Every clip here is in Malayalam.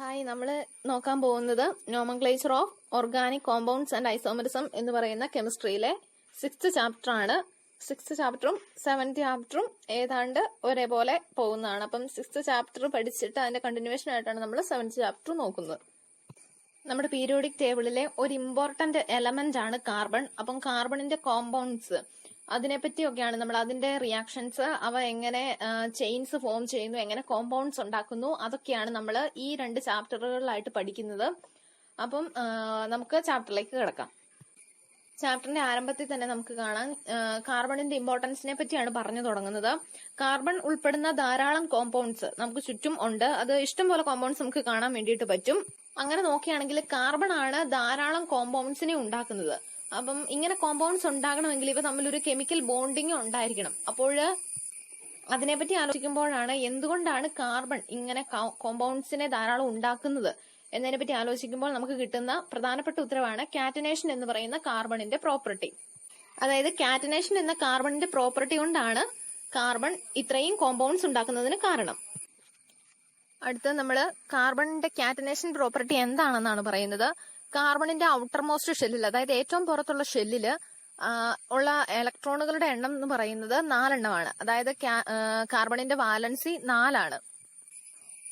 ഹായ്, നമ്മൾ നോക്കാൻ പോകുന്നത് nomenclature of organic compounds and isomerism എന്ന് പറയുന്ന കെമിസ്ട്രിയിലെ 6th ചാപ്റ്റർ ആണ്. 6th ചാപ്റ്ററും 7th ചാപ്റ്ററും ഏതാണ്ട് ഒരേപോലെ പോകുന്നതാണ്. അപ്പം 6th ചാപ്റ്റർ പഠിച്ചിട്ട് അതിന്റെ കണ്ടിന്യൂവേഷൻ ആയിട്ടാണ് നമ്മൾ 7th ചാപ്റ്റർ നോക്കുന്നത്. നമ്മുടെ പീരിയോഡിക് ടേബിളിലെ ഒരു ഇമ്പോർട്ടന്റ് എലമെന്റ് ആണ് കാർബൺ. അപ്പം കാർബണിന്റെ കോമ്പൗണ്ട്സ് അതിനെപ്പറ്റിയൊക്കെയാണ് നമ്മൾ അതിന്റെ റിയാക്ഷൻസ്, അവ എങ്ങനെ ചെയിൻസ് ഫോം ചെയ്യുന്നു, എങ്ങനെ കോമ്പൗണ്ട്സ് ഉണ്ടാക്കുന്നു, അതൊക്കെയാണ് നമ്മൾ ഈ 2 ചാപ്റ്ററുകളിലായിട്ട് പഠിക്കുന്നത്. അപ്പം നമുക്ക് ചാപ്റ്ററിലേക്ക് കിടക്കാം. ചാപ്റ്ററിന്റെ ആരംഭത്തിൽ തന്നെ നമുക്ക് കാണാം കാർബണിന്റെ ഇമ്പോർട്ടൻസിനെ പറ്റിയാണ് പറഞ്ഞു തുടങ്ങുന്നത്. കാർബൺ ഉൾപ്പെടുന്ന ധാരാളം കോമ്പൗണ്ട്സ് നമുക്ക് ചുറ്റും ഉണ്ട്. അത് ഇഷ്ടംപോലെ കോമ്പൗണ്ട്സ് നമുക്ക് കാണാൻ വേണ്ടിയിട്ട് പറ്റും. അങ്ങനെ നോക്കുകയാണെങ്കിൽ കാർബൺ ആണ് ധാരാളം കോമ്പൗണ്ട്സിനെ ഉണ്ടാക്കുന്നത്. അപ്പം ഇങ്ങനെ കോമ്പൗണ്ട്സ് ഉണ്ടാകണമെങ്കിൽ ഇവ തമ്മിലൊരു കെമിക്കൽ ബോണ്ടിങ് ഉണ്ടായിരിക്കണം. അപ്പോൾ അതിനെപ്പറ്റി ആലോചിക്കുമ്പോഴാണ് എന്തുകൊണ്ടാണ് കാർബൺ ഇങ്ങനെ കോമ്പൗണ്ട്സിനെ ധാരാളം ഉണ്ടാക്കുന്നത് എന്നതിനെ പറ്റി ആലോചിക്കുമ്പോൾ നമുക്ക് കിട്ടുന്ന പ്രധാനപ്പെട്ട ഉത്തരവാണ് കാറ്റനേഷൻ എന്ന് പറയുന്ന കാർബണിന്റെ പ്രോപ്പർട്ടി. അതായത് കാറ്റനേഷൻ എന്ന കാർബണിന്റെ പ്രോപ്പർട്ടി കൊണ്ടാണ് കാർബൺ ഇത്രയും കോമ്പൗണ്ട്സ് ഉണ്ടാക്കുന്നതിന് കാരണം. അടുത്ത് നമ്മൾ കാർബണിന്റെ കാറ്റനേഷൻ പ്രോപ്പർട്ടി എന്താണെന്നാണ് പറയുന്നത്. കാർബണിന്റെ ഔട്ടർ മോസ്റ്റ് ഷെല്ലിൽ, അതായത് ഏറ്റവും പുറത്തുള്ള ഷെല്ലില് ഉള്ള ഇലക്ട്രോണുകളുടെ എണ്ണം എന്ന് പറയുന്നത് 4 എണ്ണമാണ്. അതായത് കാർബണിന്റെ വാലൻസി 4 ആണ്.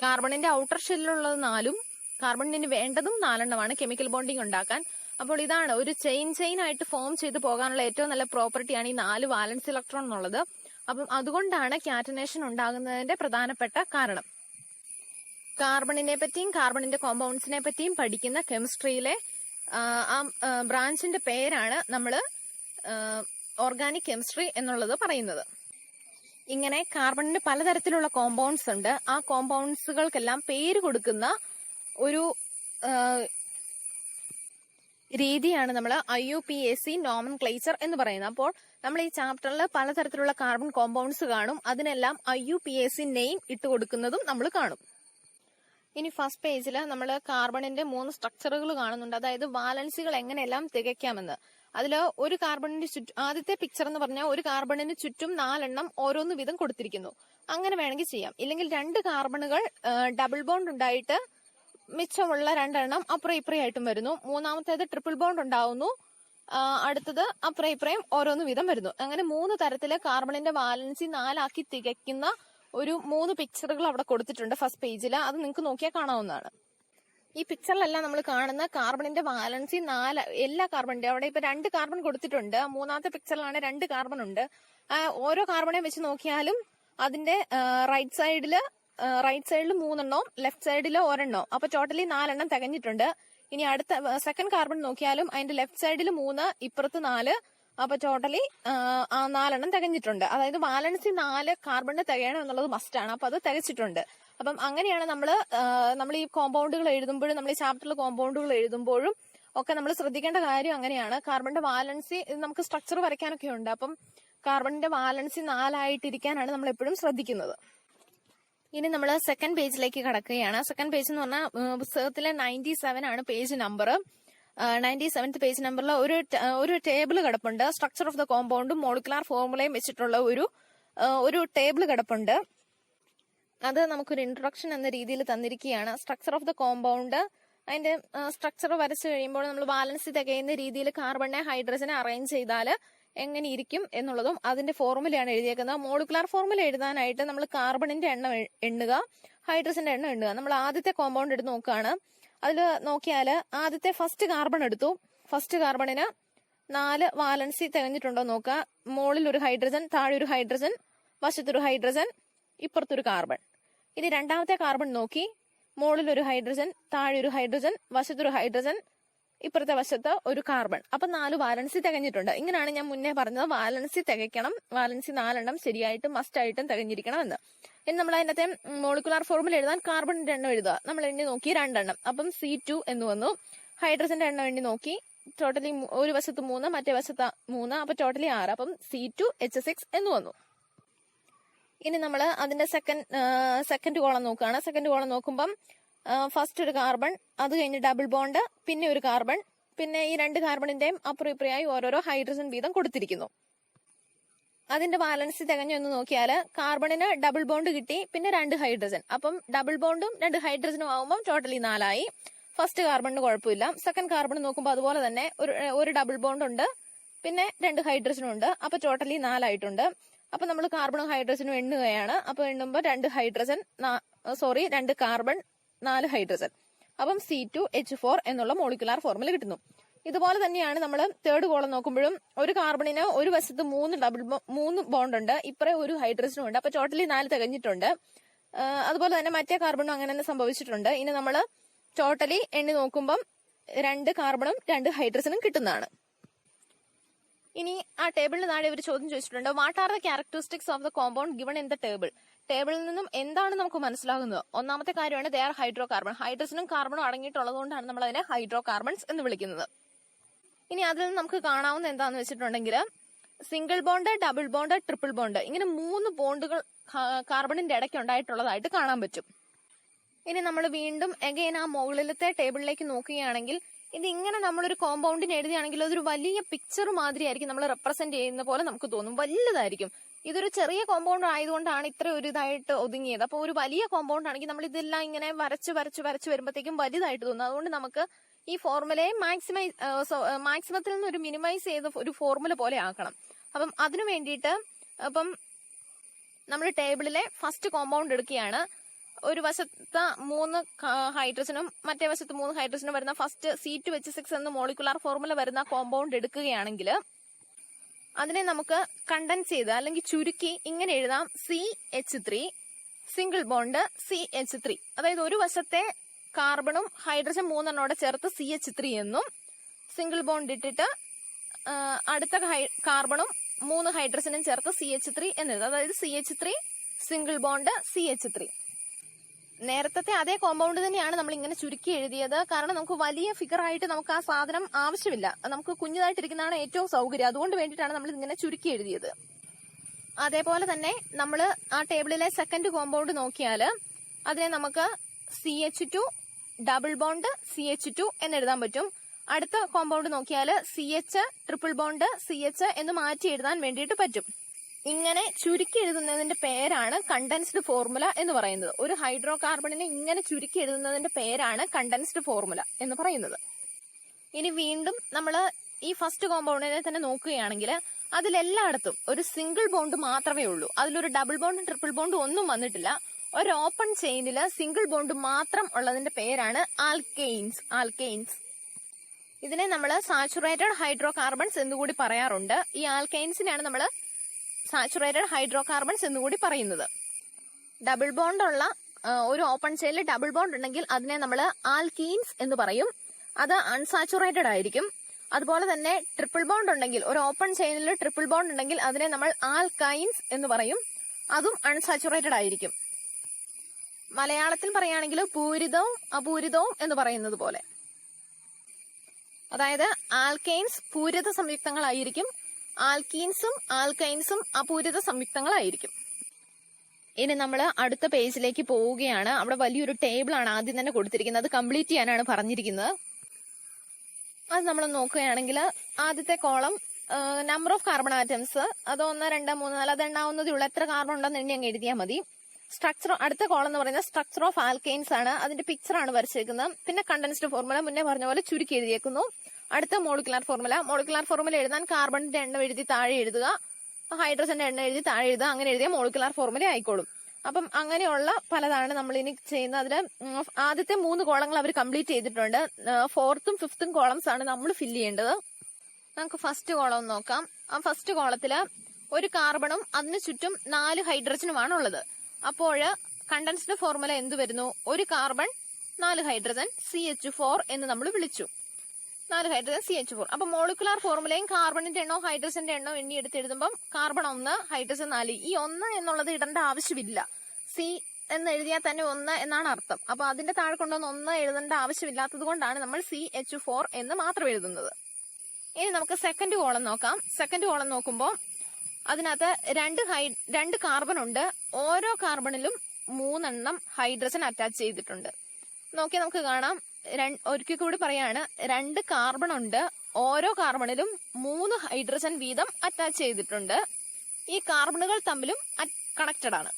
കാർബണിന്റെ ഔട്ടർ ഷെല്ലിലുള്ളത് 4ഉം കാർബണിന് വേണ്ടതും 4 എണ്ണമാണ് കെമിക്കൽ ബോണ്ടിങ് ഉണ്ടാക്കാൻ. അപ്പോൾ ഇതാണ് ഒരു ചെയിൻ ആയിട്ട് ഫോം ചെയ്ത് പോകാനുള്ള ഏറ്റവും നല്ല പ്രോപ്പർട്ടിയാണ് ഈ 4 വാലൻസ് ഇലക്ട്രോൺ എന്നുള്ളത്. അപ്പം അതുകൊണ്ടാണ് കാറ്റനേഷൻ ഉണ്ടാകുന്നതിന്റെ പ്രധാനപ്പെട്ട കാരണം. കാർബണിനെ പറ്റിയും കാർബണിന്റെ കോമ്പൗണ്ട്സിനെ പറ്റിയും പഠിക്കുന്ന കെമിസ്ട്രിയിലെ ആ ബ്രാഞ്ചിന്റെ പേരാണ് നമ്മൾ ഓർഗാനിക് കെമിസ്ട്രി എന്നുള്ളത് പറയുന്നത്. ഇങ്ങനെ കാർബണിന് പലതരത്തിലുള്ള കോമ്പൗണ്ട്സ് ഉണ്ട്. ആ കോമ്പൗണ്ട്സുകൾക്കെല്ലാം പേര് കൊടുക്കുന്ന ഒരു രീതിയാണ് നമ്മൾ IUPAC നോമൻക്ലേച്ചർ എന്ന് പറയുന്നത്. അപ്പോൾ നമ്മൾ ഈ ചാപ്റ്ററിൽ പലതരത്തിലുള്ള കാർബൺ കോമ്പൗണ്ട്സ് കാണും. അതിനെല്ലാം IUPAC നെയിം ഇട്ട് കൊടുക്കുന്നതും നമ്മൾ കാണും. ഇനി ഫസ്റ്റ് പേജിൽ നമ്മൾ കാർബണിന്റെ 3 സ്ട്രക്ചറുകൾ കാണുന്നുണ്ട്. അതായത് വാലൻസികൾ എങ്ങനെയെല്ലാം തികയ്ക്കാമെന്ന്. അതിൽ ഒരു കാർബണിന്റെ ചുറ്റും, ആദ്യത്തെ പിക്ചർ എന്ന് പറഞ്ഞാൽ ഒരു കാർബണിന് ചുറ്റും 4 എണ്ണം ഓരോന്ന് വീതം കൊടുത്തിരിക്കുന്നു. അങ്ങനെ വേണമെങ്കിൽ ചെയ്യാം. ഇല്ലെങ്കിൽ 2 കാർബണുകൾ ഡബിൾ ബോണ്ട് ഉണ്ടായിട്ട് മിച്ചമുള്ള 2 എണ്ണം അപ്പുറം ഇപ്പുറയായിട്ടും വരുന്നു. മൂന്നാമത്തേത് ട്രിപ്പിൾ ബോണ്ട് ഉണ്ടാവുന്നു. അടുത്തത് അപ്പുറം ഇപ്പുറയും ഓരോന്ന് വീതം വരുന്നു. അങ്ങനെ 3 തരത്തില് കാർബണിന്റെ വാലൻസി 4 ആക്കി തികയ്ക്കുന്ന ഒരു 3 പിക്ചറുകൾ അവിടെ കൊടുത്തിട്ടുണ്ട് ഫസ്റ്റ് പേജിൽ. അത് നിങ്ങൾക്ക് നോക്കിയാൽ കാണാവുന്നതാണ്. ഈ പിക്ചറിലെല്ലാം നമ്മൾ കാണുന്ന കാർബണിന്റെ വാലൻസി 4, എല്ലാ കാർബണിന്റെ അവിടെ ഇപ്പൊ 2 കാർബൺ കൊടുത്തിട്ടുണ്ട്. മൂന്നാമത്തെ പിക്ചറിലാണ് 2 കാർബൺ ഉണ്ട്. ഓരോ കാർബണെ വെച്ച് നോക്കിയാലും അതിന്റെ റൈറ്റ് സൈഡിൽ 3 എണ്ണവും ലെഫ്റ്റ് സൈഡിൽ 1 എണ്ണവും. അപ്പൊ ടോട്ടലി 4 എണ്ണം തികഞ്ഞിട്ടുണ്ട്. ഇനി അടുത്ത സെക്കൻഡ് കാർബൺ നോക്കിയാലും അതിന്റെ ലെഫ്റ്റ് സൈഡിൽ 3, ഇപ്പുറത്ത് 4. അപ്പൊ ടോട്ടലി 4 എണ്ണം തികഞ്ഞിട്ടുണ്ട്. അതായത് വാലൻസി 4 കാർബണിന് തികയണം എന്നുള്ളത് മസ്റ്റാണ്. അപ്പൊ അത് തികച്ചിട്ടുണ്ട്. അപ്പം അങ്ങനെയാണ് നമ്മൾ ഈ കോമ്പൗണ്ടുകൾ എഴുതുമ്പോഴും, നമ്മൾ ഈ ചാപ്റ്ററിൽ കോമ്പൗണ്ടുകൾ എഴുതുമ്പോഴും ഒക്കെ നമ്മൾ ശ്രദ്ധിക്കേണ്ട കാര്യം അങ്ങനെയാണ്. കാർബണിന്റെ വാലൻസി, നമുക്ക് സ്ട്രക്ചർ വരയ്ക്കാനൊക്കെ ഉണ്ട്. അപ്പം കാർബണിന്റെ വാലൻസി 4 ആയിട്ടിരിക്കാനാണ് നമ്മൾ എപ്പോഴും ശ്രദ്ധിക്കുന്നത്. ഇനി നമ്മൾ സെക്കൻഡ് പേജിലേക്ക് കടക്കുകയാണ്. സെക്കൻഡ് പേജ് എന്ന് പറഞ്ഞാൽ പുസ്തകത്തിലെ 97 ആണ് പേജ് നമ്പർ. 97th പേജ് നമ്പറിൽ ഒരു ടേബിൾ കിടപ്പുണ്ട്. സ്ട്രക്ചർ ഓഫ് ദ കോമ്പൗണ്ടും മോളിക്കുലാർ ഫോർമുലയും വെച്ചിട്ടുള്ള ഒരു ടേബിൾ കിടപ്പുണ്ട്. അത് നമുക്കൊരു ഇൻട്രൊഡക്ഷൻ എന്ന രീതിയിൽ തന്നിരിക്കുകയാണ്. സ്ട്രക്ചർ ഓഫ് ദ കോമ്പൗണ്ട്, അതിന്റെ സ്ട്രക്ചർ വരച്ചു കഴിയുമ്പോൾ നമ്മൾ വാലൻസി തികയുന്ന രീതിയിൽ കാർബണിനെ ഹൈഡ്രജനെ അറേഞ്ച് ചെയ്താൽ എങ്ങനെ ഇരിക്കും എന്നുള്ളതും അതിന്റെ ഫോർമുലയാണ് എഴുതിയേക്കുന്നത്. മോളിക്കുലാർ ഫോർമുല എഴുതാനായിട്ട് നമ്മൾ കാർബണിന്റെ എണ്ണം എണ്ണുക, ഹൈഡ്രജന്റെ എണ്ണം എണ്ണുക. നമ്മൾ ആദ്യത്തെ കോമ്പൗണ്ട് എടുത്ത് നോക്കുകയാണ്. അതിൽ നോക്കിയാൽ ആദ്യത്തെ ഫസ്റ്റ് കാർബൺ എടുത്തു. ഫസ്റ്റ് കാർബണിന് 4 വാലൻസി തികഞ്ഞിട്ടുണ്ടോ നോക്കുക. മുകളിൽ ഒരു ഹൈഡ്രജൻ, താഴെ ഒരു ഹൈഡ്രജൻ, വശത്തൊരു ഹൈഡ്രജൻ, ഇപ്പുറത്തൊരു കാർബൺ. ഇനി രണ്ടാമത്തെ കാർബൺ നോക്കി, മുകളിൽ ഒരു ഹൈഡ്രജൻ, താഴെ ഒരു ഹൈഡ്രജൻ, വശത്തൊരു ഹൈഡ്രജൻ, ഇപ്പുറത്തെ വശത്ത് ഒരു കാർബൺ. അപ്പൊ 4 വാലൻസി തികഞ്ഞിട്ടുണ്ട്. ഇങ്ങനെയാണ് ഞാൻ മുന്നേ പറഞ്ഞത്, വാലൻസി തികയ്ക്കണം. വാലൻസി 4 എണ്ണം ശരിയായിട്ടും മസ്റ്റായിട്ടും തികഞ്ഞിരിക്കണം എന്ന്. ഇനി നമ്മൾ അതിനകത്തെ മോളിക്കുലാർ ഫോർമുല എഴുതാൻ കാർബണിന്റെ എണ്ണം എഴുതുക. നമ്മൾ എണ്ണി നോക്കി 2 എണ്ണം. അപ്പം C2 എന്ന് വന്നു. ഹൈഡ്രജന്റെ എണ്ണം എണ്ണി നോക്കി, ടോട്ടലി ഒരു വശത്ത് 3, മറ്റേ വശത്ത് 3, അപ്പൊ ടോട്ടലി 6. അപ്പം C2H6 എന്ന് വന്നു. ഇനി നമ്മൾ അതിന്റെ സെക്കൻഡ് കോളം നോക്കുകയാണ്. സെക്കൻഡ് കോളം നോക്കുമ്പം ഫസ്റ്റ് ഒരു കാർബൺ, അത് കഴിഞ്ഞ് ഡബിൾ ബോണ്ട്, പിന്നെ ഒരു കാർബൺ, പിന്നെ ഈ 2 കാർബണിന്റെയും അപ്പുറം ഇപ്പുറയായി ഓരോരോ ഹൈഡ്രജൻ വീതം കൊടുത്തിരിക്കുന്നു. അതിന്റെ ബാലൻസ് തികഞ്ഞൊന്ന് നോക്കിയാൽ കാർബണിന് ഡബിൾ ബോണ്ട് കിട്ടി, പിന്നെ 2 ഹൈഡ്രജൻ. അപ്പം ഡബിൾ ബോണ്ടും 2 ഹൈഡ്രജനും ആവുമ്പോൾ ടോട്ടലി 4 ആയി. ഫസ്റ്റ് കാർബണിന് കുഴപ്പമില്ല. സെക്കൻഡ് കാർബൺ നോക്കുമ്പോൾ അതുപോലെ തന്നെ ഒരു ഡബിൾ ബോണ്ട് ഉണ്ട്, പിന്നെ 2 ഹൈഡ്രജനും ഉണ്ട്. അപ്പൊ ടോട്ടലി 4 ആയിട്ടുണ്ട്. അപ്പൊ നമ്മൾ കാർബണും ഹൈഡ്രജനും എണ്ണുകയാണ്. അപ്പൊ എണ്ണുമ്പോൾ 2 കാർബൺ 4 ഹൈഡ്രജൻ. അപ്പം C2H4 എന്നുള്ള മോളിക്കുലാർ ഫോർമുല കിട്ടുന്നു. ഇതുപോലെ തന്നെയാണ് നമ്മൾ തേർഡ് കോളം നോക്കുമ്പോഴും ഒരു കാർബണിന് ഒരു വശത്ത് 3 ബോണ്ട് ഉണ്ട്, ഇപ്പറേ ഒരു ഹൈഡ്രജനും ഉണ്ട്. അപ്പൊ ടോട്ടലി 4 തികഞ്ഞിട്ടുണ്ട്. അതുപോലെ തന്നെ മറ്റേ കാർബണും അങ്ങനെ തന്നെ സംഭവിച്ചിട്ടുണ്ട്. ഇനി നമ്മൾ ടോട്ടലി എണ്ണി നോക്കുമ്പം 2 കാർബണും 2 ഹൈഡ്രജനും കിട്ടുന്നതാണ്. ഇനി ആ ടേബിളിന് താഴെ ഒരു ചോദ്യം ചോദിച്ചിട്ടുണ്ട്. What are the characteristics of the compound given in the table? ടേബിളിൽ നിന്നും എന്താണ് നമുക്ക് മനസ്സിലാകുന്നത്? ഒന്നാമത്തെ കാര്യമാണ് ദേ ആർ ഹൈഡ്രോ കാർബൺ. ഹൈഡ്രജനും കാർബണും അടങ്ങിയിട്ടുള്ളത് കൊണ്ടാണ് നമ്മൾ അതിനെ ഹൈഡ്രോ കാർബൺസ് എന്ന് വിളിക്കുന്നത്. ഇനി അതിൽ നിന്ന് നമുക്ക് കാണാവുന്ന എന്താന്ന് വെച്ചിട്ടുണ്ടെങ്കിൽ single bond, double bond, triple bond, ഇങ്ങനെ 3 ബോണ്ടുകൾ കാർബണിന്റെ ഇടയ്ക്ക് ഉണ്ടായിട്ടുള്ളതായിട്ട് കാണാൻ പറ്റും. ഇനി നമ്മൾ വീണ്ടും എഗെയിൻ ആ മുകളിലത്തെ ടേബിളിലേക്ക് നോക്കുകയാണെങ്കിൽ ഇത് ഇങ്ങനെ നമ്മളൊരു കോമ്പൗണ്ടിന് എഴുതിയാണെങ്കിൽ അതൊരു വലിയ പിക്ചർ മാതിരിയായിരിക്കും നമ്മൾ റെപ്രസെന്റ് ചെയ്യുന്ന പോലെ നമുക്ക് തോന്നും, വലുതായിരിക്കും. ഇതൊരു ചെറിയ കോമ്പൗണ്ട് ആയതുകൊണ്ടാണ് ഇത്ര ഒരു ഇതായിട്ട് ഒതുങ്ങിയത്. അപ്പൊ ഒരു വലിയ കോമ്പൗണ്ട് ആണെങ്കിൽ നമ്മൾ ഇതെല്ലാം ഇങ്ങനെ വരച്ച് വരുമ്പോഴത്തേക്കും വലുതായിട്ട് തോന്നും. അതുകൊണ്ട് നമുക്ക് ഈ ഫോർമുലയെ മാക്സിമത്തിൽ നിന്ന് ഒരു മിനിമൈസ് ചെയ്ത ഒരു ഫോർമുല പോലെ ആക്കണം. അപ്പം അതിനു വേണ്ടിയിട്ട് നമ്മൾ ടേബിളിലെ ഫസ്റ്റ് കോമ്പൗണ്ട് എടുക്കുകയാണ്. ഒരു വശത്ത് 3 ഹൈഡ്രജനും മറ്റേ വശത്ത് 3 ഹൈഡ്രജനും വരുന്ന ഫസ്റ്റ് C2H6 എന്ന മോളിക്കുലാർ ഫോർമുല വരുന്ന കോമ്പൗണ്ട് എടുക്കുകയാണെങ്കിൽ അതിനെ നമുക്ക് കണ്ടൻസ് ചെയ്ത് അല്ലെങ്കിൽ ചുരുക്കി ഇങ്ങനെ എഴുതാം: CH3 സിംഗിൾ ബോണ്ട് CH3. അതായത് ഒരു വശത്തെ കാർബണും ഹൈഡ്രജൻ 3 ചേർത്ത് CH3 എന്നും, സിംഗിൾ ബോണ്ട് ഇട്ടിട്ട് അടുത്ത കാർബണും 3 ഹൈഡ്രജനും ചേർത്ത് CH3 എന്നെഴുതാം. അതായത് CH3 സിംഗിൾ ബോണ്ട് CH3. നേരത്തെ അതേ കോമ്പൗണ്ട് തന്നെയാണ് നമ്മൾ ഇങ്ങനെ ചുരുക്കി എഴുതിയത്. കാരണം നമുക്ക് വലിയ ഫിഗർ ആയിട്ട് നമുക്ക് ആ സാധനം ആവശ്യമില്ല, നമുക്ക് കുഞ്ഞതായിട്ടിരിക്കുന്നതാണ് ഏറ്റവും സൗകര്യം. അതുകൊണ്ട് വേണ്ടിയിട്ടാണ് നമ്മൾ ഇങ്ങനെ ചുരുക്കി എഴുതിയത്. അതേപോലെ തന്നെ നമ്മൾ ആ ടേബിളിലെ സെക്കൻഡ് കോമ്പൗണ്ട് നോക്കിയാൽ അതിനെ നമുക്ക് CH2 ഡബിൾ ബോണ്ട് CH2 എന്നെഴുതാൻ പറ്റും. അടുത്ത കോമ്പൗണ്ട് നോക്കിയാൽ CH ട്രിപ്പിൾ ബോണ്ട് CH എന്ന് മാറ്റി എഴുതാൻ വേണ്ടിയിട്ട് പറ്റും. ഇങ്ങനെ ചുരുക്കി എഴുതുന്നതിന്റെ പേരാണ് കണ്ടൻസ്ഡ് ഫോർമുല എന്ന് പറയുന്നത്. ഒരു ഹൈഡ്രോ കാർബണിനെ ഇങ്ങനെ ചുരുക്കി എഴുതുന്നതിന്റെ പേരാണ് കണ്ടൻസ്ഡ് ഫോർമുല എന്ന് പറയുന്നത്. ഇനി വീണ്ടും നമ്മൾ ഈ ഫസ്റ്റ് കോമ്പൗണ്ടിനെ തന്നെ നോക്കുകയാണെങ്കിൽ അതിലെല്ലായിടത്തും ഒരു സിംഗിൾ ബോണ്ട് മാത്രമേ ഉള്ളൂ. അതിലൊരു ഡബിൾ ബോണ്ടും ട്രിപ്പിൾ ബോണ്ടും ഒന്നും വന്നിട്ടില്ല. ഒരു ഓപ്പൺ ചെയിനില് സിംഗിൾ ബോണ്ട് മാത്രം ഉള്ളതിന്റെ പേരാണ് ആൽക്കെയിൻസ്. ഇതിനെ നമ്മൾ സാച്ചുറേറ്റഡ് ഹൈഡ്രോ കാർബൺസ് എന്നുകൂടി പറയാറുണ്ട്. ഈ ആൽക്കെയിൻസിനെയാണ് നമ്മൾ സാച്ചുറേറ്റഡ് ഹൈഡ്രോ കാർബൺസ് എന്നുകൂടി പറയുന്നത്. ഡബിൾ ബോണ്ട് ഉള്ള ഒരു ഓപ്പൺ ചെയിനിൽ ഡബിൾ ബോണ്ട് ഉണ്ടെങ്കിൽ അതിനെ നമ്മൾ ആൽക്കീൻസ് എന്ന് പറയും. അത് അൺസാച്ചുറേറ്റഡ് ആയിരിക്കും. അതുപോലെ തന്നെ ട്രിപ്പിൾ ബോണ്ട് ഉണ്ടെങ്കിൽ, ഒരു ഓപ്പൺ ചെയിനിൽ ട്രിപ്പിൾ ബോണ്ട് ഉണ്ടെങ്കിൽ അതിനെ നമ്മൾ ആൽക്കൈൻസ് എന്ന് പറയും. അതും അൺസാച്ചുറേറ്റഡ് ആയിരിക്കും. മലയാളത്തിൽ പറയുകയാണെങ്കിൽ പൂരിതവും അപൂരിതവും എന്ന് പറയുന്നത് പോലെ. അതായത് ആൽക്കെയിൻസ് പൂരിത സംയുക്തങ്ങളായിരിക്കും, ആൽക്കീൻസും ആൽക്കൈൻസും അപൂരിത സംയുക്തങ്ങളായിരിക്കും. ഇനി നമ്മൾ അടുത്ത പേജിലേക്ക് പോവുകയാണ്. അവിടെ വലിയൊരു ടേബിൾ ആണ് ആദ്യം തന്നെ കൊടുത്തിരിക്കുന്നത്. അത് കംപ്ലീറ്റ് ചെയ്യാനാണ് പറഞ്ഞിരിക്കുന്നത്. അത് നമ്മൾ നോക്കുകയാണെങ്കിൽ ആദ്യത്തെ column number of carbon atoms, അത് 1, 2, 3, 4 അത് എണ്ണാവുന്നതേ ഉള്ളൂ. എത്ര കാർബൺ ഉണ്ടെന്ന് എണ്ണി അങ്ങ് എഴുതിയാൽ മതി. സ്ട്രക്ചർ, അടുത്ത കോളം എന്ന് പറയുന്നത് സ്ട്രക്ചർ ഓഫ് ആൽക്കെയിൻസ് ആണ്. അതിന്റെ പിക്ചർ ആണ് വരച്ചേക്കുന്നത്. പിന്നെ കണ്ടൻസ്ഡ് ഫോർമുല മുന്നേ പറഞ്ഞ പോലെ ചുരുക്കി എഴുതിയേക്കുന്നു. അടുത്ത മോളിക്കുലാർ ഫോർമുല എഴുതാൻ കാർബണിന്റെ എണ്ണം എഴുതി താഴെ എഴുതുക, ഹൈഡ്രജന്റെ എണ്ണം എഴുതി താഴെ എഴുതുക. അങ്ങനെ എഴുതിയ മോളിക്കുലാർ ഫോർമുല ആയിക്കോളും. അപ്പം അങ്ങനെയുള്ള പലതാണ് നമ്മൾ ഇനി ചെയ്യുന്നത്. അതിൽ ആദ്യത്തെ 3 കോളങ്ങൾ അവർ കംപ്ലീറ്റ് ചെയ്തിട്ടുണ്ട്. 4th ഉം 5th കോളംസ് ആണ് നമ്മൾ ഫില്ല് ചെയ്യേണ്ടത്. നമുക്ക് ഫസ്റ്റ് കോളം നോക്കാം. ആ ഫസ്റ്റ് കോളത്തില് ഒരു കാർബണും അതിന് ചുറ്റും 4 ഹൈഡ്രജനുമാണ് ഉള്ളത്. അപ്പോൾ കണ്ടൻസ്ഡ് ഫോർമുല എന്ത് വരുന്നു? ഒരു കാർബൺ 4 ഹൈഡ്രജൻ CH4 എന്ന് നമ്മൾ വിളിച്ചു. 4 ഹൈഡ്രജൻ CH4. അപ്പൊ മോളിക്കുലാർ ഫോർമുലയും കാർബണിന്റെ എണ്ണോ ഹൈഡ്രജന്റെ എണ്ണോ എണ്ണി എടുത്ത് എഴുതുമ്പോൾ കാർബൺ 1, ഹൈഡ്രജൻ 4. ഈ 1 എന്നുള്ളത് ഇടേണ്ട ആവശ്യമില്ല. C എന്ന് എഴുതിയാൽ തന്നെ 1 എന്നാണ് അർത്ഥം. അപ്പൊ അതിന്റെ താഴെ കൊണ്ടുവന്ന് 1 എഴുതേണ്ട ആവശ്യമില്ലാത്തത് കൊണ്ടാണ് നമ്മൾ CH4 എന്ന് മാത്രം എഴുതുന്നത്. ഇനി നമുക്ക് സെക്കൻഡ് കോളം നോക്കാം. സെക്കൻഡ് കോളം നോക്കുമ്പോൾ അതിനകത്ത് 2 കാർബൺ ഉണ്ട്. ഓരോ കാർബണിലും 3 എണ്ണം ഹൈഡ്രജൻ അറ്റാച്ച് ചെയ്തിട്ടുണ്ട്. നോക്കിയാൽ നമുക്ക് കാണാം. ഒരിക്കൽ കൂടി പറയാണ്, 2 കാർബൺ ഉണ്ട്. ഓരോ കാർബണിലും 3 ഹൈഡ്രജൻ വീതം അറ്റാച്ച് ചെയ്തിട്ടുണ്ട്. ഈ കാർബണുകൾ തമ്മിലും കണക്റ്റഡ് ആണ്.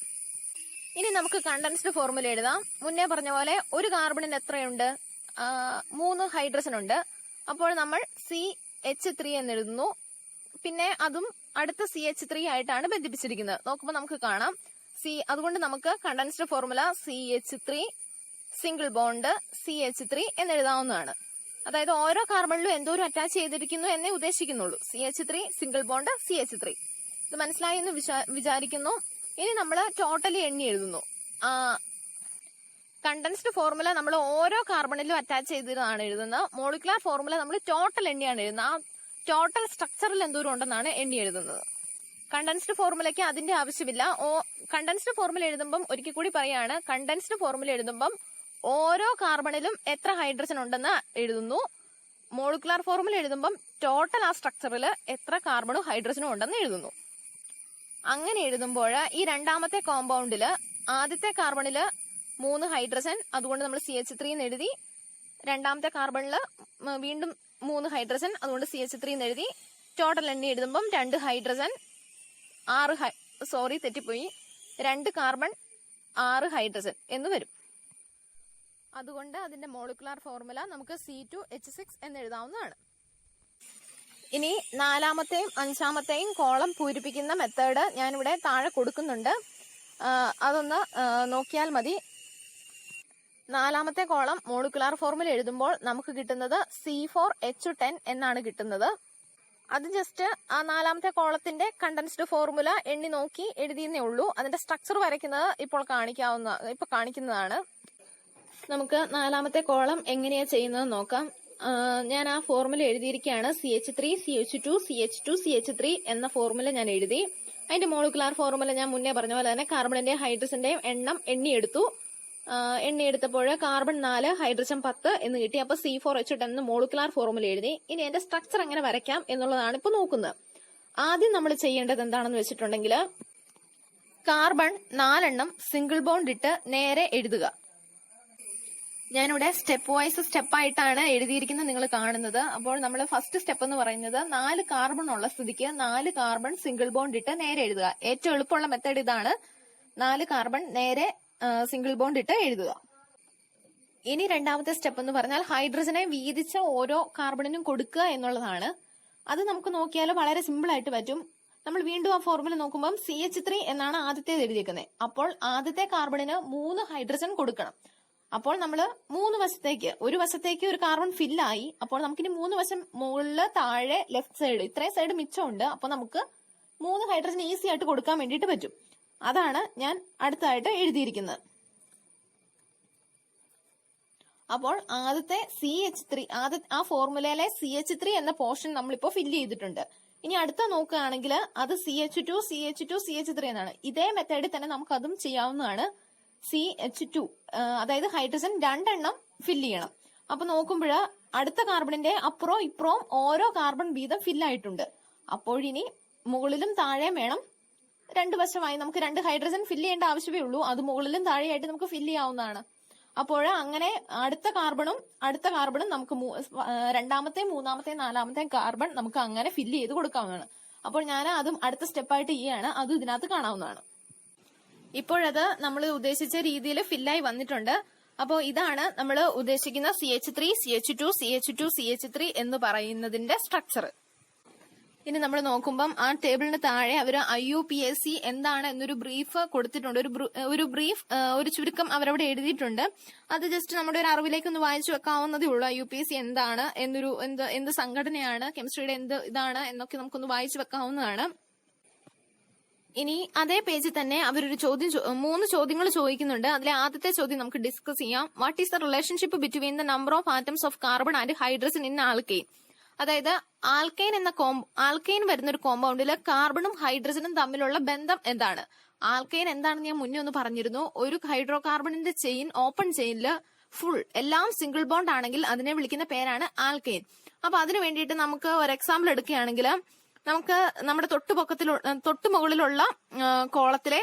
ഇനി നമുക്ക് കണ്ടൻസ്ഡ് ഫോർമുല എഴുതാം. മുന്നേ പറഞ്ഞ പോലെ ഒരു കാർബണിന് എത്രയുണ്ട്? 3 ഹൈഡ്രജൻ ഉണ്ട്. അപ്പോൾ നമ്മൾ CH3 എന്ന് എഴുതുന്നു. പിന്നെ അതും അടുത്ത CH3 ആയിട്ടാണ് ബന്ധിപ്പിച്ചിരിക്കുന്നത്. നോക്കുമ്പോൾ നമുക്ക് കാണാം അതുകൊണ്ട് നമുക്ക് condensed formula CH3 single bond CH3 എന്ന് എഴുതാവുന്നതാണ്. അതായത് ഓരോ കാർബണിലും എന്തോരം അറ്റാച്ച് ചെയ്തിരിക്കുന്നു എന്നേ ഉദ്ദേശിക്കുന്നുള്ളൂ. CH3 single bond CH3. ഇത് മനസ്സിലായി എന്ന് വിചാരിക്കുന്നു. ഇനി നമ്മൾ ടോട്ടലി എണ്ണി എഴുതുന്നു. കണ്ടൻസ്ഡ് ഫോർമുല നമ്മൾ ഓരോ കാർബണിലും അറ്റാച്ച് ചെയ്തതാണ് എഴുതുന്നത്. മോളിക്കുലാർ ഫോർമുല നമ്മൾ ടോട്ടൽ എണ്ണിയാണ് എഴുതുന്നത്. ആ ടോട്ടൽ സ്ട്രക്ചറിൽ എന്തോരം ഉണ്ടെന്നാണ് എണ്ണി എഴുതുന്നത്. കണ്ടൻസ്ഡ് ഫോർമുലയ്ക്ക് അതിന്റെ ആവശ്യമില്ല. കണ്ടൻസ്ഡ് ഫോർമുല എഴുതുമ്പം ഒരിക്കൽ കൂടി പറയാണ്, കണ്ടൻസ്ഡ് ഫോർമുല എഴുതുമ്പം ഓരോ കാർബണിലും എത്ര ഹൈഡ്രജൻ ഉണ്ടെന്ന് എഴുതുന്നു. മോളിക്കുലാർ ഫോർമുല എഴുതുമ്പം ടോട്ടൽ ആ സ്ട്രക്ചറിൽ എത്ര കാർബണും ഹൈഡ്രജനും ഉണ്ടെന്ന് എഴുതുന്നു. അങ്ങനെ എഴുതുമ്പോൾ ഈ രണ്ടാമത്തെ കോമ്പൗണ്ടില് ആദ്യത്തെ കാർബണില് 3 ഹൈഡ്രജൻ, അതുകൊണ്ട് നമ്മൾ CH3 എന്ന് എഴുതി. രണ്ടാമത്തെ കാർബണില് വീണ്ടും 3 ഹൈഡ്രജൻ, അതുകൊണ്ട് CH3 എന്ന് എഴുതി. ടോട്ടൽ എണ്ണി എഴുതുമ്പം 2 ഹൈഡ്രജൻ 2 കാർബൺ 6 ഹൈഡ്രജൻ എന്ന് വരും. അതുകൊണ്ട് അതിന്റെ മോളിക്കുലാർ ഫോർമുല നമുക്ക് C2H6 എന്ന് എഴുതാവുന്നതാണ്. ഇനി 4ാമത്തെയും 5ാമത്തെയും കോളം പൂരിപ്പിക്കുന്ന മെത്തേഡ് ഞാനിവിടെ താഴെ കൊടുക്കുന്നുണ്ട്. അതൊന്ന് നോക്കിയാൽ മതി. 4ാമത്തെ കോളം മോളിക്കുലാർ ഫോർമുല എഴുതുമ്പോൾ നമുക്ക് കിട്ടുന്നത് C4H10 എന്നാണ് കിട്ടുന്നത്. അത് ജസ്റ്റ് ആ 4ാമത്തെ കോളത്തിന്റെ കണ്ടൻസ്ഡ് ഫോർമുല എണ്ണി നോക്കി എഴുതിയെന്നേ ഉള്ളൂ. അതിന്റെ സ്ട്രക്ചർ വരയ്ക്കുന്നത് ഇപ്പോൾ കാണിക്കുന്നതാണ്. നമുക്ക് 4ാമത്തെ കോളം എങ്ങനെയാ ചെയ്യുന്നത് നോക്കാം. ഞാൻ ആ ഫോർമുല എഴുതിയിരിക്കുകയാണ്. CH3 CH2 CH2 CH3 എന്ന ഫോർമുല ഞാൻ എഴുതി. അതിന്റെ മോളിക്കുലാർ ഫോർമുല ഞാൻ മുന്നേ പറഞ്ഞ പോലെ തന്നെ കാർബണിന്റെയും ഹൈഡ്രജന്റെയും എണ്ണം എണ്ണിയെടുത്തു. എണ്ണിയെടുത്തപ്പോൾ കാർബൺ 4 ഹൈഡ്രജൻ 10 എന്ന് കിട്ടി. അപ്പൊ C4H10 എന്ന് മോളിക്കുലാർ ഫോർമുല എഴുതി. ഇനി അതിന്റെ സ്ട്രക്ചർ എങ്ങനെ വരയ്ക്കാം എന്നുള്ളതാണ് ഇപ്പൊ നോക്കുന്നത്. ആദ്യം നമ്മൾ ചെയ്യേണ്ടത് എന്താണെന്ന് വെച്ചിട്ടുണ്ടെങ്കിൽ കാർബൺ 4 സിംഗിൾ ബോണ്ട് ഇട്ട് നേരെ എഴുതുക. ഞാനിവിടെ സ്റ്റെപ്പായിട്ടാണ് എഴുതിയിരിക്കുന്നത് നിങ്ങൾ കാണുന്നത്. അപ്പോൾ നമ്മൾ ഫസ്റ്റ് സ്റ്റെപ്പ് എന്ന് പറയുന്നത് 4 കാർബൺ ഉള്ള സ്ഥിതിക്ക് 4 കാർബൺ സിംഗിൾ ബോണ്ട് ഇട്ട് നേരെ എഴുതുക. ഏറ്റവും എളുപ്പമുള്ള മെത്തേഡ് ഇതാണ്. 4 കാർബൺ നേരെ സിംഗിൾ ബോണ്ട് ഇട്ട് എഴുതുക. ഇനി രണ്ടാമത്തെ സ്റ്റെപ്പ് എന്ന് പറഞ്ഞാൽ ഹൈഡ്രജനെ വീതിച്ച ഓരോ കാർബണിനും കൊടുക്കുക എന്നുള്ളതാണ്. അത് നമുക്ക് നോക്കിയാൽ വളരെ സിമ്പിൾ ആയിട്ട് പറ്റും. നമ്മൾ വീണ്ടും ആ ഫോർമുല നോക്കുമ്പോൾ CH3 എന്നാണ് ആദ്യത്തേത് എഴുതിയിരിക്കുന്നത്. അപ്പോൾ ആദ്യത്തെ കാർബണിന് 3 ഹൈഡ്രജൻ കൊടുക്കണം. അപ്പോൾ നമ്മൾ 3 വശത്തേക്ക്, ഒരു വശത്തേക്ക് ഒരു കാർബൺ ഫില്ലായി. അപ്പോൾ നമുക്കിനി 3 വശം മുകളില് താഴെ ലെഫ്റ്റ് സൈഡ് ഇത്രയും സൈഡ് മിച്ചമുണ്ട്. അപ്പൊ നമുക്ക് 3 ഹൈഡ്രജൻ ഈസി ആയിട്ട് കൊടുക്കാൻ വേണ്ടിയിട്ട് പറ്റും. അതാണ് ഞാൻ അടുത്തായിട്ട് എഴുതിയിരിക്കുന്നത്. അപ്പോൾ ആദ്യത്തെ CH3 ആ ഫോർമുലയിലെ CH3 എന്ന പോർഷൻ നമ്മളിപ്പോ ഫില്ല് ചെയ്തിട്ടുണ്ട്. ഇനി അടുത്ത നോക്കുകയാണെങ്കിൽ അത് CH2 CH2 CH3 എന്നാണ്. ഇതേ മെത്തേഡിൽ തന്നെ നമുക്ക് അതും ചെയ്യാവുന്നതാണ്. CH2 അതായത് ഹൈഡ്രജൻ 2 ഫില്ല് ചെയ്യണം. അപ്പൊ നോക്കുമ്പോൾ അടുത്ത കാർബണിന്റെ അപ്പുറവും ഇപ്പുറവും ഓരോ കാർബൺ വീതം ഫില്ലായിട്ടുണ്ട്. അപ്പോഴിനി മുകളിലും താഴെയും വേണം. 2 വശമായി നമുക്ക് 2 ഹൈഡ്രജൻ ഫില്ല് ചെയ്യേണ്ട ആവശ്യമേ ഉള്ളൂ. അത് മുകളിലും താഴെയായിട്ട് നമുക്ക് ഫില്ല് ചെയ്യാവുന്നതാണ്. അപ്പോൾ അങ്ങനെ അടുത്ത കാർബണും നമുക്ക് 2ാമത്തെയും 3ാമത്തെയും 4ാമത്തെയും കാർബൺ നമുക്ക് അങ്ങനെ ഫില്ല് ചെയ്ത് കൊടുക്കാവുന്നതാണ്. അപ്പോൾ ഞാൻ അതും അടുത്ത സ്റ്റെപ്പായിട്ട് ചെയ്യാണ്. അതും ഇതിനകത്ത് കാണാവുന്നതാണ്. ഇപ്പോഴത് നമ്മൾ ഉദ്ദേശിച്ച രീതിയിൽ ഫില്ലായി വന്നിട്ടുണ്ട്. അപ്പോൾ ഇതാണ് നമ്മൾ ഉദ്ദേശിക്കുന്ന CH3 CH2 CH2 CH3 എന്ന് പറയുന്നതിന്റെ സ്ട്രക്ചർ. ഇനി നമ്മൾ നോക്കുമ്പം ആ ടേബിളിന് താഴെ അവർ IUPAC എന്താണ് എന്നൊരു ബ്രീഫ് കൊടുത്തിട്ടുണ്ട്. ഒരു ചുരുക്കം അവരവിടെ എഴുതിയിട്ടുണ്ട്. അത് ജസ്റ്റ് നമ്മുടെ ഒരു അറിവിലേക്ക് ഒന്ന് വായിച്ചു വെക്കാവുന്നതേ ഉള്ളൂ. IUPAC എന്താണ് എന്ത് സംഘടനയാണ്, കെമിസ്ട്രിയുടെ ഇതാണ് എന്നൊക്കെ നമുക്കൊന്ന് വായിച്ചു വെക്കാവുന്നതാണ്. ഇനി അതേ പേജിൽ തന്നെ അവരൊരു 3 ചോദ്യങ്ങൾ ചോദിക്കുന്നുണ്ട്. അതിലെ ആദ്യത്തെ ചോദ്യം നമുക്ക് ഡിസ്കസ് ചെയ്യാം. What is the relationship between the number of atoms of carbon and hydrogen in alkane? അതായത് ആൽക്കെയിൻ വരുന്ന ഒരു കോമ്പൗണ്ടിൽ കാർബണും ഹൈഡ്രജനും തമ്മിലുള്ള ബന്ധം എന്താണ്? ആൽക്കെയിൻ എന്താണെന്ന് ഞാൻ മുന്നേ ഒന്ന് പറഞ്ഞിരുന്നു. ഒരു ഹൈഡ്രോ കാർബണിന്റെ ചെയിൻ ഓപ്പൺ ചെയിനില് ഫുൾ എല്ലാം സിംഗിൾ ബോണ്ട് ആണെങ്കിൽ അതിനെ വിളിക്കുന്ന പേരാണ് ആൽക്കെയിൻ. അപ്പൊ അതിനു വേണ്ടിയിട്ട് നമുക്ക് ഒരു എക്സാമ്പിൾ എടുക്കുകയാണെങ്കിൽ നമുക്ക് നമ്മുടെ തൊട്ടു മുകളിലുള്ള കോളത്തിലെ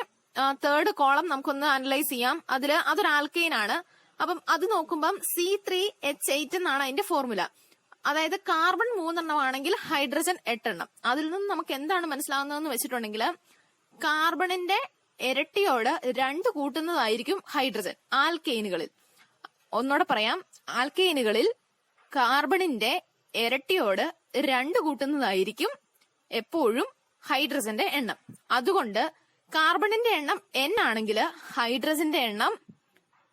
3rd കോളം നമുക്കൊന്ന് അനലൈസ് ചെയ്യാം. അതൊരു ആൽക്കെയിൻ ആണ്. അപ്പം അത് നോക്കുമ്പം C3H8 എന്നാണ് അതിന്റെ ഫോർമുല. അതായത് കാർബൺ 3 ആണെങ്കിൽ ഹൈഡ്രജൻ 8. അതിൽ നിന്ന് നമുക്ക് എന്താണ് മനസ്സിലാവുന്നതെന്ന് വെച്ചിട്ടുണ്ടെങ്കിൽ കാർബണിന്റെ ഇരട്ടിയോട് 2 കൂട്ടുന്നതായിരിക്കും ഹൈഡ്രജൻ ആൽക്കെയിനുകളിൽ. ഒന്നുകൂടെ പറയാം, ആൽക്കെയിനുകളിൽ കാർബണിന്റെ ഇരട്ടിയോട് 2 കൂട്ടുന്നതായിരിക്കും എപ്പോഴും ഹൈഡ്രജന്റെ എണ്ണം. അതുകൊണ്ട് കാർബണിന്റെ എണ്ണം n ആണെങ്കിൽ ഹൈഡ്രജന്റെ എണ്ണം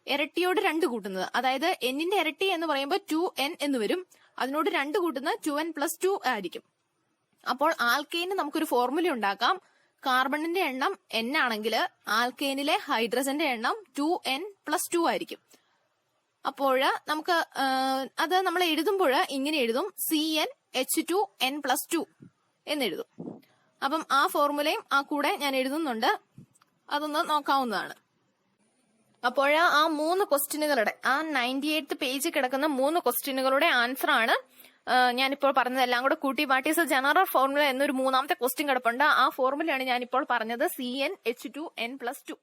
ഇരട്ടിയോട് 2 കൂട്ടുന്നത്, അതായത് എന്നിന്റെ ഇരട്ടി എന്ന് പറയുമ്പോൾ 2n എന്ന് വരും. അതിനോട് 2 കൂട്ടുന്നത് 2n+2 ആയിരിക്കും. അപ്പോൾ ആൽക്കെയിന് നമുക്കൊരു ഫോർമുല ഉണ്ടാക്കാം. കാർബണിന്റെ എണ്ണം n ആണെങ്കിൽ ആൽക്കെയിനിലെ ഹൈഡ്രജന്റെ എണ്ണം 2n+2 ആയിരിക്കും. അപ്പോൾ നമുക്ക് അത് നമ്മൾ എഴുതുമ്പോൾ ഇങ്ങനെ എഴുതും, CnH2n+2 എന്നെഴുതും. അപ്പം ആ ഫോർമുലയും ആ കൂടെ ഞാൻ എഴുതുന്നുണ്ട്, അതൊന്ന് നോക്കാവുന്നതാണ്. അപ്പോൾ ആ 3 ക്വസ്റ്റ്യനുകളുടെ, ആ 98th പേജിൽ കിടക്കുന്ന 3 ക്വസ്റ്റ്യനുകളുടെ ആൻസർ ആണ് ഞാനിപ്പോൾ പറഞ്ഞതെല്ലാം കൂടെ കൂട്ടി what is A general formula എന്നൊരു 3ാമത്തെ ക്വസ്റ്റ്യൻ കിടപ്പുണ്ട്. ആ ഫോർമുലയാണ് ഞാനിപ്പോൾ പറഞ്ഞത്, CnH2n+2.